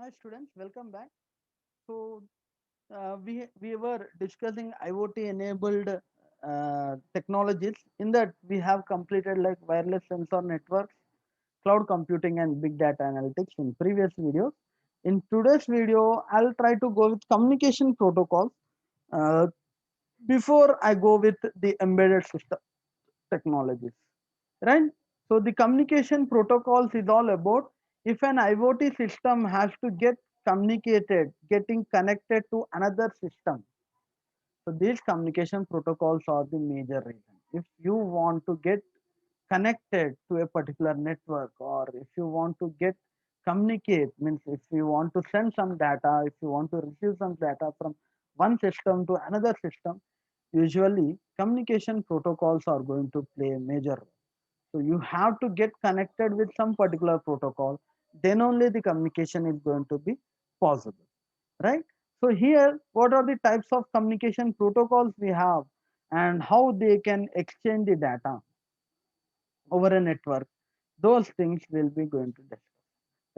Hi students, welcome back. So we were discussing IoT enabled technologies. In that we have completed like wireless sensor networks, cloud computing, and big data analytics in previous videos. In today's video, I'll try to go with communication protocols. Uh, Before I go with the embedded system technologies, right? So the communication protocols is all about if an IoT system has to get communicated, getting connected to another system. So these communication protocols are the major reason. If you want to get connected to a particular network, or if you want to get communicate, means if you want to send some data, if you want to receive some data from one system to another system, usually communication protocols are going to play a major role. So you have to get connected with some particular protocol, then only the communication is going to be possible, right? So here, what are the types of communication protocols we have and how they can exchange the data over a network? Those things will be going to discuss,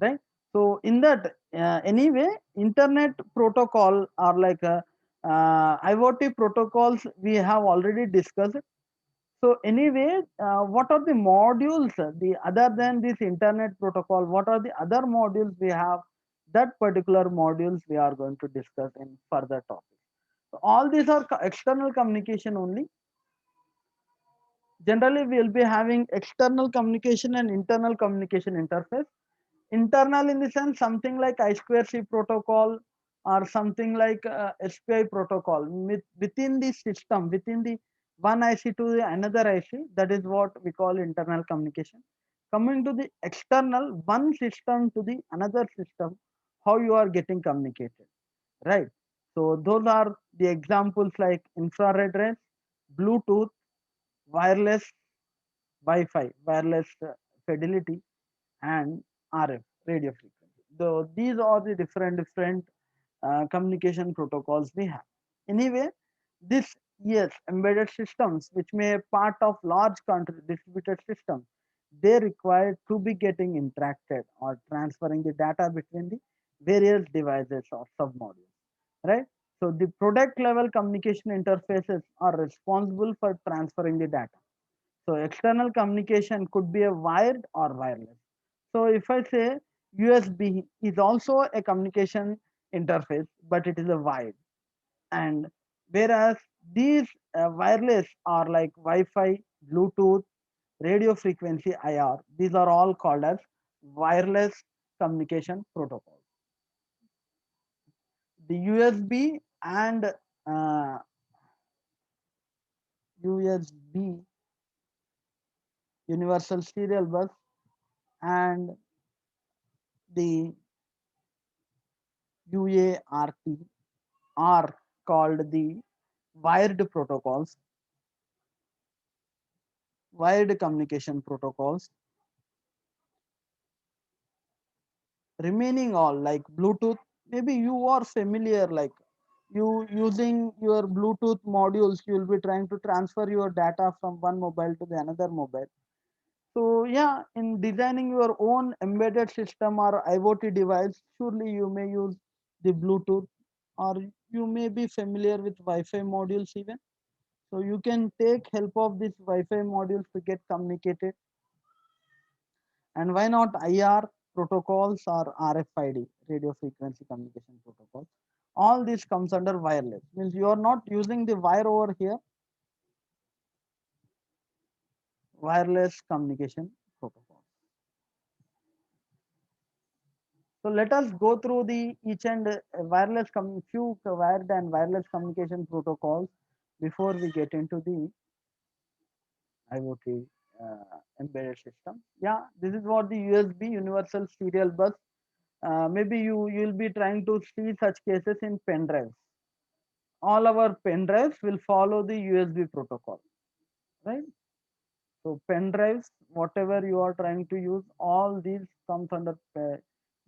right? So in that, anyway, internet protocol are like IoT protocols we have already discussed. So anyway, what are the modules, the other than this internet protocol, what are the other modules we have? That particular modules we are going to discuss in further topics. So all these are external communication only. Generally, we will be having external communication and internal communication interface. Internal in the sense something like I2C protocol or something like SPI protocol within the system, within the one IC to the another IC. That is what we call internal communication. Coming to the external, one system to the another system, how you are getting communicated, right? So those are the examples like infrared rays, Bluetooth, wireless, Wi-Fi, wireless fidelity, and RF, radio frequency. Though these are the different communication protocols we have. Anyway, this, yes, embedded systems which may part of large country distributed systems, they require to be getting interacted or transferring the data between the various devices or submodules, right? So the product level communication interfaces are responsible for transferring the data. So external communication could be a wired or wireless. So if I say USB is also a communication interface, but it is a wired. And whereas these wireless are like Wi-Fi, Bluetooth, radio frequency IR, these are all called as wireless communication protocols. The USB and USB, universal serial bus, and the UART are called the wired protocols, wired communication protocols. Remaining all like Bluetooth, maybe you are familiar, like you using your Bluetooth modules, you will be trying to transfer your data from one mobile to the another mobile. So yeah, in designing your own embedded system or IoT device, surely you may use the Bluetooth, or you may be familiar with Wi-Fi modules even. So you can take help of this Wi-Fi modules to get communicated. And why not IR protocols or RFID, radio frequency communication protocols? All this comes under wireless. Means you are not using the wire over here, wireless communication protocol. So let us go through the each and few wired and wireless communication protocols before we get into the IoT embedded system. Yeah, this is what the USB, universal serial bus. Maybe you'll be trying to see such cases in pen drives. All our pen drives will follow the USB protocol, right? So pen drives, whatever you are trying to use, all these comes under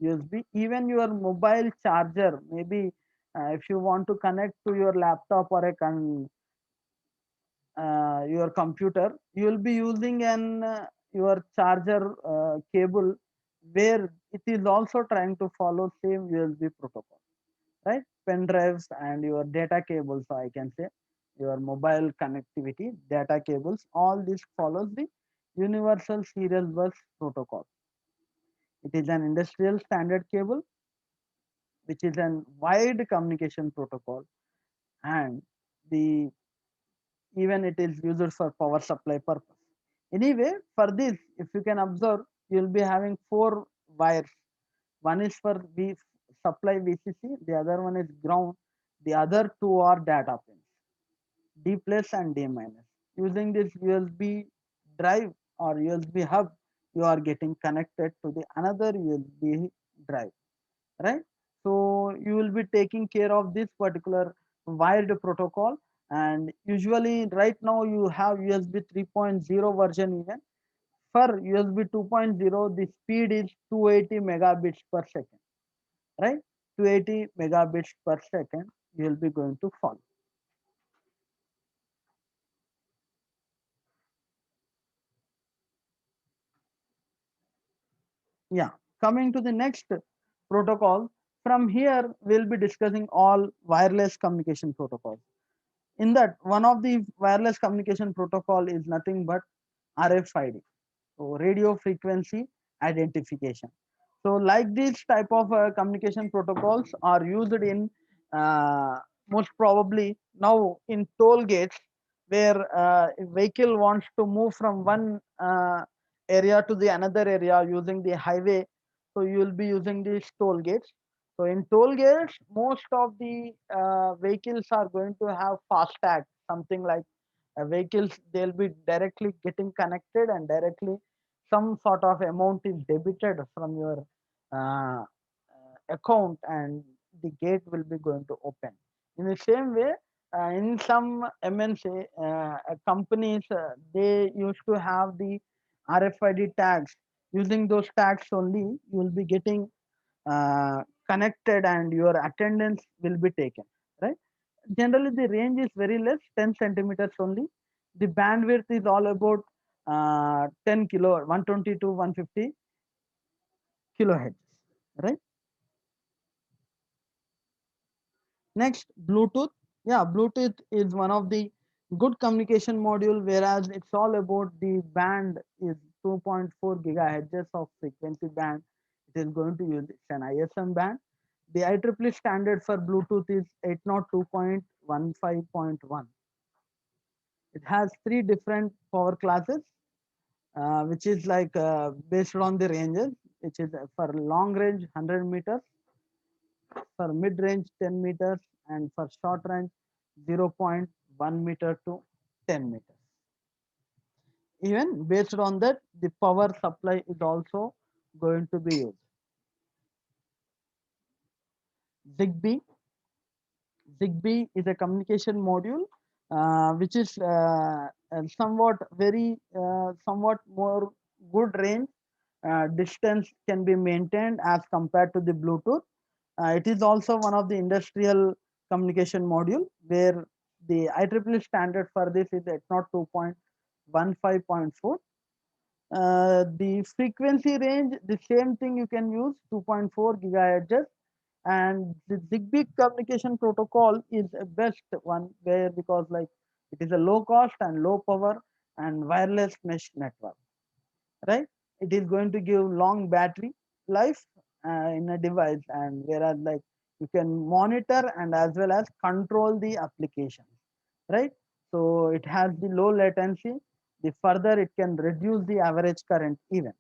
USB. Even your mobile charger, maybe if you want to connect to your laptop or your computer, you will be using an your charger cable where it is also trying to follow same USB protocol, right? Pen drives and your data cables, I can say, your mobile connectivity, data cables, all this follows the Universal Serial Bus Protocol. It is an industrial standard cable, which is an wide communication protocol, and the even it is used for power supply purpose. Anyway, for this, if you can observe, you will be having four wires. One is for supply VCC, the other one is ground, the other two are data pins, D plus and D minus. Using this USB drive or USB hub, you are getting connected to the another USB drive, right? So you will be taking care of this particular wired protocol, and usually right now you have USB 3.0 version. Even for USB 2.0, the speed is 280 megabits per second, right? 280 megabits per second you will be going to follow. Yeah, coming to the next protocol, from here we'll be discussing all wireless communication protocols. In that, one of the wireless communication protocol is nothing but RFID, so radio frequency identification. So like these type of communication protocols are used in uh, most probably now in toll gates, where a vehicle wants to move from one area to the another area using the highway. So you will be using these toll gates. So in toll gates, most of the vehicles are going to have FASTag, something like vehicles, they'll be directly getting connected and directly some sort of amount is debited from your uh, account, and the gate will be going to open. In the same way, in some MNC companies, they used to have the RFID tags. Using those tags only, you will be getting uh, connected and your attendance will be taken, right? Generally, the range is very less, 10 centimeters only. The bandwidth is all about 10 kilo, 120 to 150 kilohertz, right? Next, Bluetooth. Yeah, Bluetooth is one of the good communication module, whereas it's all about the band is 2.4 gigahertz of frequency band. It is going to use, it's an ISM band. The IEEE standard for Bluetooth is 802.15.1. It has three different power classes, which is like based on the ranges, which is for long range 100 meters, for mid range 10 meters, and for short range 0.1 meter to 10 meters. Even based on that, the power supply is also going to be used. Zigbee. Zigbee is a communication module which is somewhat more good range. Distance can be maintained as compared to the Bluetooth. It is also one of the industrial communication module, where the IEEE standard for this is at not 2.15.4. The frequency range, the same thing you can use 2.4 gigahertz, and the Zigbee communication protocol is a best one, where because like it is a low cost and low power and wireless mesh network, right? It is going to give long battery life in a device, and whereas like you can monitor and as well as control the application, right? So it has the low latency. The further it can reduce the average current even.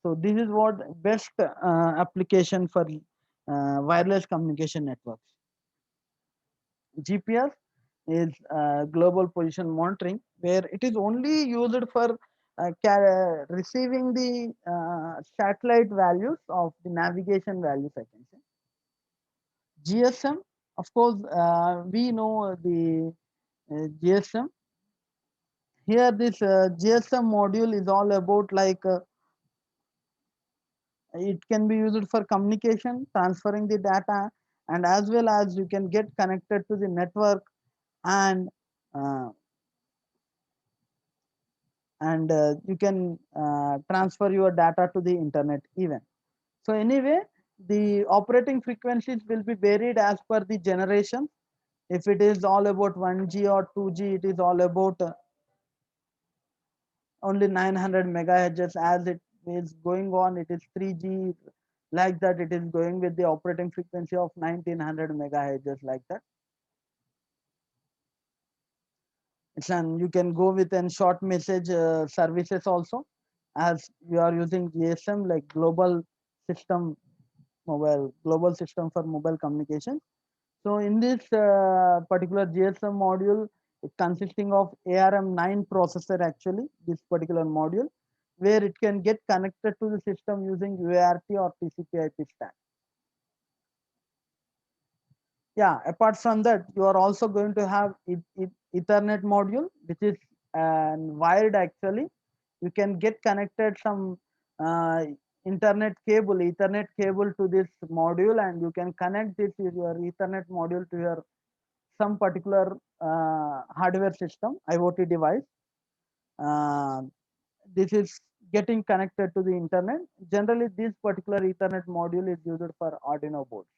So this is what best application for wireless communication networks. GPS is global position monitoring, where it is only used for receiving the satellite values of the navigation values, I can say. GSM, of course, we know the GSM. Here, this GSM module is all about like it can be used for communication, transferring the data, and as well as you can get connected to the network, and uh, you can transfer your data to the internet even. So anyway, the operating frequencies will be varied as per the generation. If it is all about 1G or 2G, it is all about only 900 megahertz. As it is going on, it is 3G, like that it is going with the operating frequency of 1900 megahertz, like that. And you can go with an short message services also, as you are using GSM, like global system for mobile communication. So in this particular GSM module, it consisting of ARM9 processor, actually this particular module, where it can get connected to the system using UART or TCP/IP stack. Yeah, apart from that, you are also going to have Ethernet module, which is wired, actually. You can get connected some uh, Ethernet cable to this module, and you can connect this with your Ethernet module to your some particular hardware system, IoT device. Uh, this is getting connected to the internet. Generally, this particular Ethernet module is used for Arduino boards.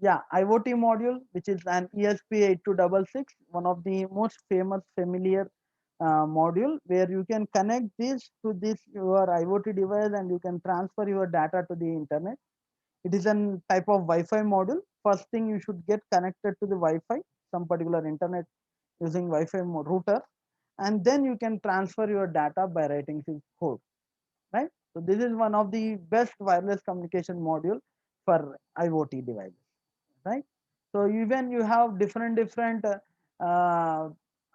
Yeah, IoT module, which is an ESP8266, one of the most famous familiar module, where you can connect this to this your IoT device and you can transfer your data to the internet. It is a type of Wi-Fi module. First thing, you should get connected to the Wi-Fi, some particular internet using Wi-Fi router, and then you can transfer your data by writing this code, right? So this is one of the best wireless communication module for IoT devices, right? So even you have different IoT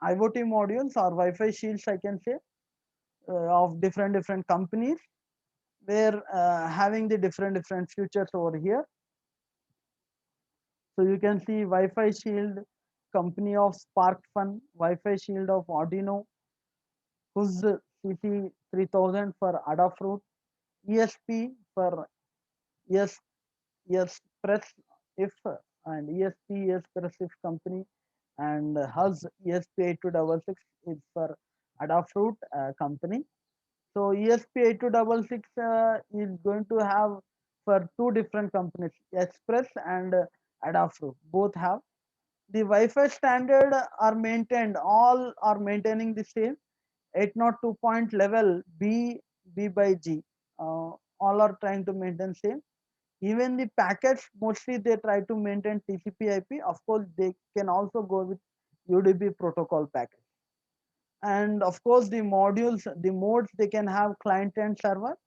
modules or Wi-Fi shields, I can say, of different companies, where having the different features over here. So you can see Wi-Fi shield, company of SparkFun, Wi-Fi shield of Arduino, whose CC3000 for Adafruit, ESP for ES, Press if, and ESP Press if company, and Huz ESP8266 is for Adafruit company. So ESP8266 is going to have for two different companies, Express and Adafruit, both have. The Wi-Fi standard are maintained, all are maintaining the same 802 point level B by G. All are trying to maintain same. Even the packets, mostly they try to maintain TCP/IP. Of course, they can also go with UDP protocol packet. And of course, the modes, they can have client and server,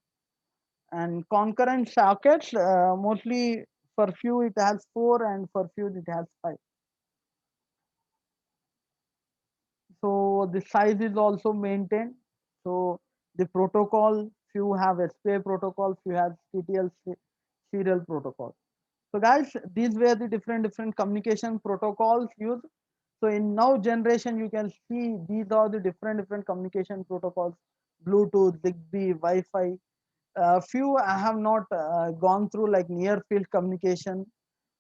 and concurrent sockets. Mostly for few it has 4, and for few it has 5. So the size is also maintained. So the protocol, few have SPI protocol, few have CTL serial protocol. So guys, these were the different communication protocols used. So in now generation, you can see these are the different communication protocols: Bluetooth, Zigbee, Wi-Fi. Few I have not gone through, like near field communication,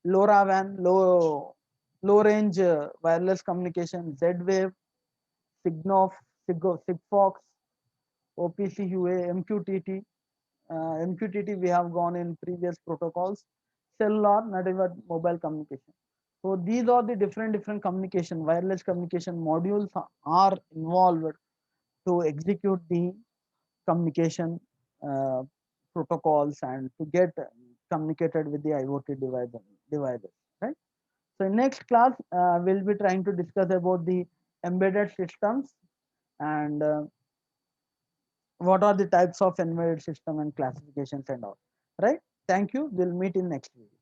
LoRaWAN, low range wireless communication, Z-Wave, Signof, Sigfox, OPC-UA, MQTT. MQTT we have gone in previous protocols. Cellular, not even mobile communication. So these are the different communication, wireless communication modules are involved to execute the communication uh, protocols and to get communicated with the IoT devices, right? So in next class, we'll be trying to discuss about the embedded systems and what are the types of embedded system and classifications and all, right? Thank you. We'll meet in next video.